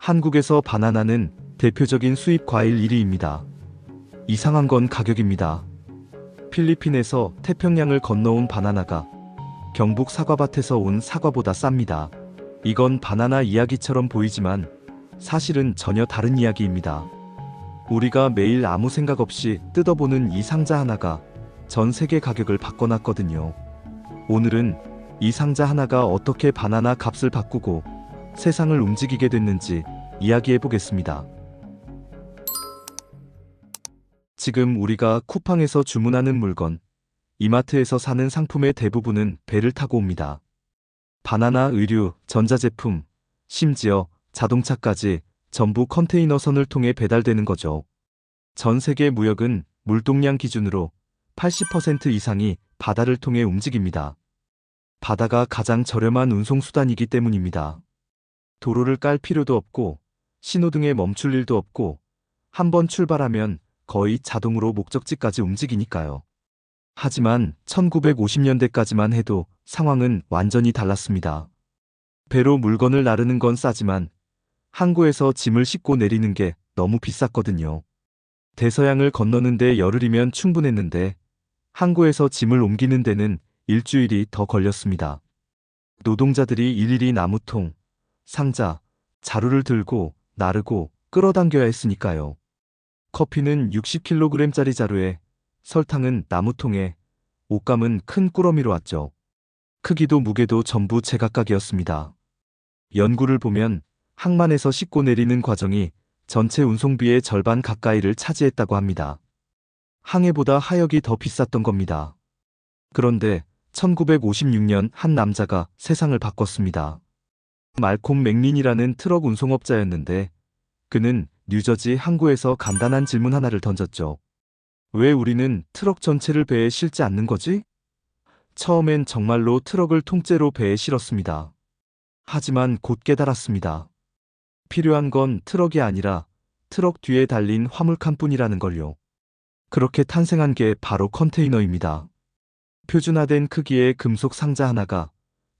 한국에서 바나나는 대표적인 수입 과일 1위입니다. 이상한 건 가격입니다. 필리핀에서 태평양을 건너온 바나나가 경북 사과밭에서 온 사과보다 쌉니다. 이건 바나나 이야기처럼 보이지만 사실은 전혀 다른 이야기입니다. 우리가 매일 아무 생각 없이 뜯어보는 이 상자 하나가 전 세계 가격을 바꿔놨거든요. 오늘은 이 상자 하나가 어떻게 바나나 값을 바꾸고 세상을 움직이게 됐는지 이야기해 보겠습니다. 지금 우리가 쿠팡에서 주문하는 물건, 이마트에서 사는 상품의 대부분은 배를 타고 옵니다. 바나나, 의류, 전자제품, 심지어 자동차까지 전부 컨테이너선을 통해 배달되는 거죠. 전 세계 무역은 물동량 기준으로 80% 이상이 바다를 통해 움직입니다. 바다가 가장 저렴한 운송수단이기 때문입니다. 도로를 깔 필요도 없고 신호등에 멈출 일도 없고 한번 출발하면 거의 자동으로 목적지까지 움직이니까요. 하지만 1950년대까지만 해도 상황은 완전히 달랐습니다. 배로 물건을 나르는 건 싸지만 항구에서 짐을 싣고 내리는 게 너무 비쌌거든요. 대서양을 건너는데 열흘이면 충분했는데 항구에서 짐을 옮기는 데는 일주일이 더 걸렸습니다. 노동자들이 일일이 나무통, 상자, 자루를 들고 나르고 끌어당겨야 했으니까요. 커피는 60kg짜리 자루에, 설탕은 나무통에, 옷감은 큰 꾸러미로 왔죠. 크기도 무게도 전부 제각각이었습니다. 연구를 보면 항만에서 싣고 내리는 과정이 전체 운송비의 절반 가까이를 차지했다고 합니다. 항해보다 하역이 더 비쌌던 겁니다. 그런데 1956년 한 남자가 세상을 바꿨습니다. 말콤 맥린이라는 트럭 운송업자였는데 그는 뉴저지 항구에서 간단한 질문 하나를 던졌죠. 왜 우리는 트럭 전체를 배에 실지 않는 거지? 처음엔 정말로 트럭을 통째로 배에 실었습니다. 하지만 곧 깨달았습니다. 필요한 건 트럭이 아니라 트럭 뒤에 달린 화물칸뿐이라는 걸요. 그렇게 탄생한 게 바로 컨테이너입니다. 표준화된 크기의 금속 상자 하나가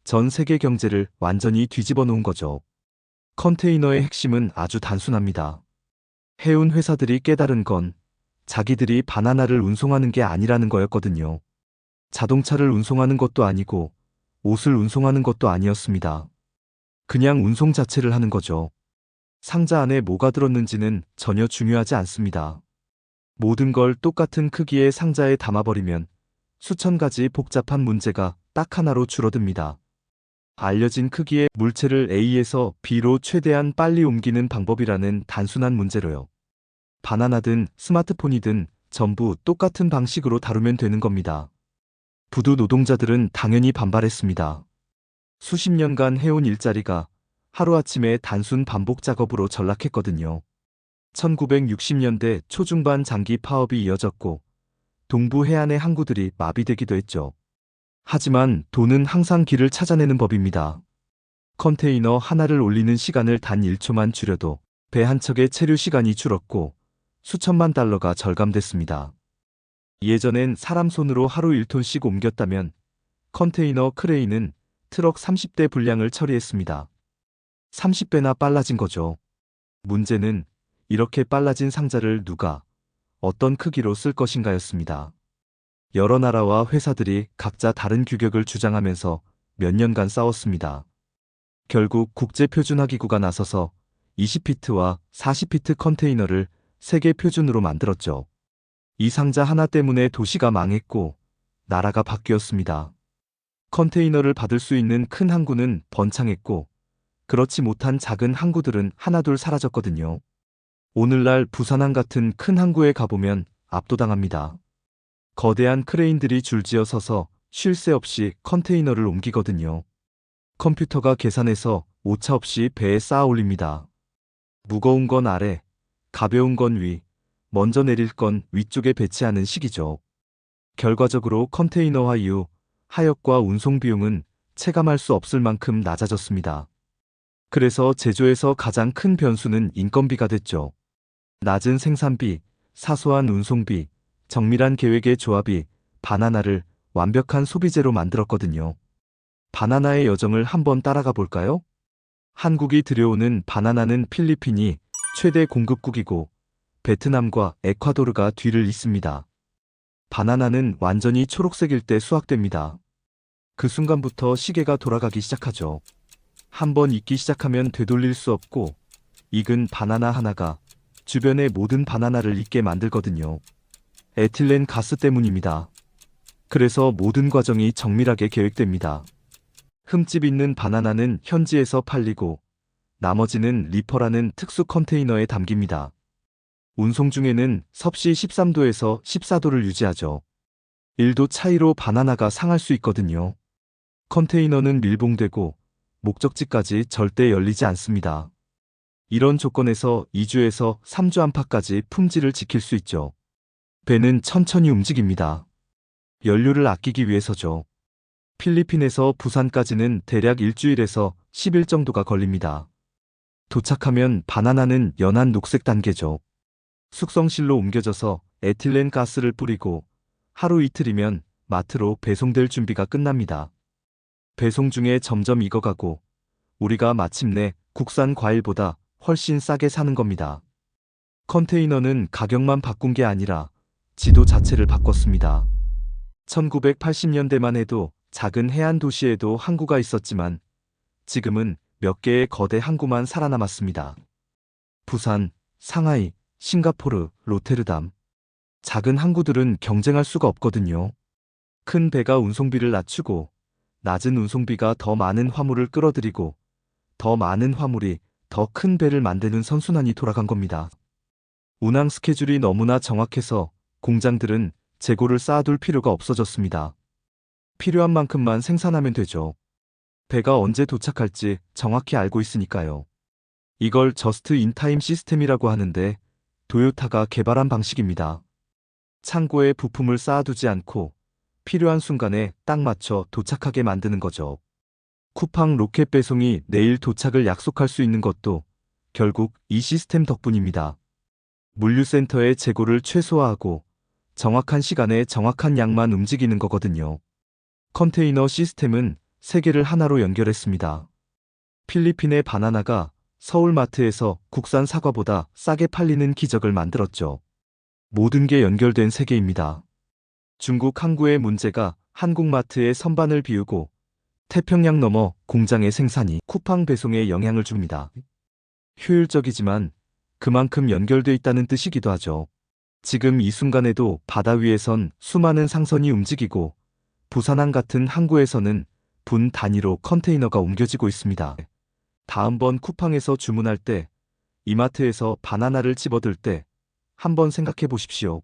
전 세계 경제를 완전히 뒤집어 놓은 거죠. 컨테이너의 핵심은 아주 단순합니다. 해운 회사들이 깨달은 건 자기들이 바나나를 운송하는 게 아니라는 거였거든요. 자동차를 운송하는 것도 아니고 옷을 운송하는 것도 아니었습니다. 그냥 운송 자체를 하는 거죠. 상자 안에 뭐가 들었는지는 전혀 중요하지 않습니다. 모든 걸 똑같은 크기의 상자에 담아버리면 수천 가지 복잡한 문제가 딱 하나로 줄어듭니다. 알려진 크기의 물체를 A에서 B로 최대한 빨리 옮기는 방법이라는 단순한 문제로요. 바나나든 스마트폰이든 전부 똑같은 방식으로 다루면 되는 겁니다. 부두 노동자들은 당연히 반발했습니다. 수십 년간 해온 일자리가 하루아침에 단순 반복 작업으로 전락했거든요. 1960년대 초중반 장기 파업이 이어졌고 동부 해안의 항구들이 마비되기도 했죠. 하지만 돈은 항상 길을 찾아내는 법입니다. 컨테이너 하나를 올리는 시간을 단 1초만 줄여도 배 한 척의 체류 시간이 줄었고 수천만 달러가 절감됐습니다. 예전엔 사람 손으로 하루 1톤씩 옮겼다면 컨테이너 크레인은 트럭 30대 분량을 처리했습니다. 30배나 빨라진 거죠. 문제는 이렇게 빨라진 상자를 누가 어떤 크기로 쓸 것인가였습니다. 여러 나라와 회사들이 각자 다른 규격을 주장하면서 몇 년간 싸웠습니다. 결국 국제표준화기구가 나서서 20피트와 40피트 컨테이너를 세계 표준으로 만들었죠. 이 상자 하나 때문에 도시가 망했고 나라가 바뀌었습니다. 컨테이너를 받을 수 있는 큰 항구는 번창했고 그렇지 못한 작은 항구들은 하나둘 사라졌거든요. 오늘날 부산항 같은 큰 항구에 가보면 압도당합니다. 거대한 크레인들이 줄지어 서서 쉴 새 없이 컨테이너를 옮기거든요. 컴퓨터가 계산해서 오차 없이 배에 쌓아 올립니다. 무거운 건 아래, 가벼운 건 위, 먼저 내릴 건 위쪽에 배치하는 식이죠. 결과적으로 컨테이너화 이후 하역과 운송 비용은 체감할 수 없을 만큼 낮아졌습니다. 그래서 제조에서 가장 큰 변수는 인건비가 됐죠. 낮은 생산비, 사소한 운송비, 정밀한 계획의 조합이 바나나를 완벽한 소비재로 만들었거든요. 바나나의 여정을 한번 따라가 볼까요? 한국이 들여오는 바나나는 필리핀이 최대 공급국이고 베트남과 에콰도르가 뒤를 잇습니다. 바나나는 완전히 초록색일 때 수확됩니다. 그 순간부터 시계가 돌아가기 시작하죠. 한번 익기 시작하면 되돌릴 수 없고 익은 바나나 하나가 주변의 모든 바나나를 익게 만들거든요. 에틸렌 가스 때문입니다. 그래서 모든 과정이 정밀하게 계획됩니다. 흠집 있는 바나나는 현지에서 팔리고 나머지는 리퍼라는 특수 컨테이너에 담깁니다. 운송 중에는 섭씨 13도에서 14도를 유지하죠. 1도 차이로 바나나가 상할 수 있거든요. 컨테이너는 밀봉되고 목적지까지 절대 열리지 않습니다. 이런 조건에서 2주에서 3주 안팎까지 품질을 지킬 수 있죠. 배는 천천히 움직입니다. 연료를 아끼기 위해서죠. 필리핀에서 부산까지는 대략 일주일에서 10일 정도가 걸립니다. 도착하면 바나나는 연한 녹색 단계죠. 숙성실로 옮겨져서 에틸렌 가스를 뿌리고 하루 이틀이면 마트로 배송될 준비가 끝납니다. 배송 중에 점점 익어가고 우리가 마침내 국산 과일보다 훨씬 싸게 사는 겁니다. 컨테이너는 가격만 바꾼 게 아니라 지도 자체를 바꿨습니다. 1980년대만 해도 작은 해안 도시에도 항구가 있었지만 지금은 몇 개의 거대 항구만 살아남았습니다. 부산, 상하이, 싱가포르, 로테르담. 작은 항구들은 경쟁할 수가 없거든요. 큰 배가 운송비를 낮추고 낮은 운송비가 더 많은 화물을 끌어들이고 더 많은 화물이 더 큰 배를 만드는 선순환이 돌아간 겁니다. 운항 스케줄이 너무나 정확해서 공장들은 재고를 쌓아둘 필요가 없어졌습니다. 필요한 만큼만 생산하면 되죠. 배가 언제 도착할지 정확히 알고 있으니까요. 이걸 저스트 인타임 시스템이라고 하는데 도요타가 개발한 방식입니다. 창고에 부품을 쌓아두지 않고 필요한 순간에 딱 맞춰 도착하게 만드는 거죠. 쿠팡 로켓 배송이 내일 도착을 약속할 수 있는 것도 결국 이 시스템 덕분입니다. 물류센터의 재고를 최소화하고 정확한 시간에 정확한 양만 움직이는 거거든요. 컨테이너 시스템은 세계를 하나로 연결했습니다. 필리핀의 바나나가 서울마트에서 국산 사과보다 싸게 팔리는 기적을 만들었죠. 모든 게 연결된 세계입니다. 중국 항구의 문제가 한국 마트의 선반을 비우고 태평양 너머 공장의 생산이 쿠팡 배송에 영향을 줍니다. 효율적이지만 그만큼 연결돼 있다는 뜻이기도 하죠. 지금 이 순간에도 바다 위에선 수많은 상선이 움직이고 부산항 같은 항구에서는 분 단위로 컨테이너가 옮겨지고 있습니다. 다음번 쿠팡에서 주문할 때 이마트에서 바나나를 집어들 때 한번 생각해 보십시오.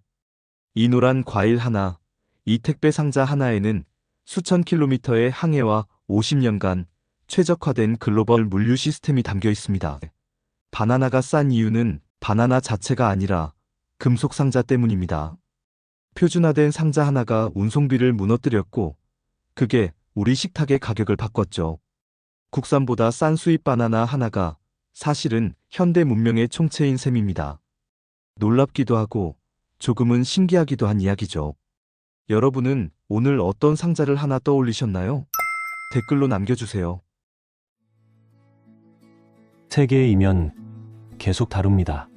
이 노란 과일 하나, 이 택배 상자 하나에는 수천 킬로미터의 항해와 50년간 최적화된 글로벌 물류 시스템이 담겨 있습니다. 바나나가 싼 이유는 바나나 자체가 아니라 금속 상자 때문입니다. 표준화된 상자 하나가 운송비를 무너뜨렸고 그게 우리 식탁의 가격을 바꿨죠. 국산보다 싼 수입 바나나 하나가 사실은 현대 문명의 총체인 셈입니다. 놀랍기도 하고 조금은 신기하기도 한 이야기죠. 여러분은 오늘 어떤 상자를 하나 떠올리셨나요? 댓글로 남겨주세요. 세계의 이면 계속 다룹니다.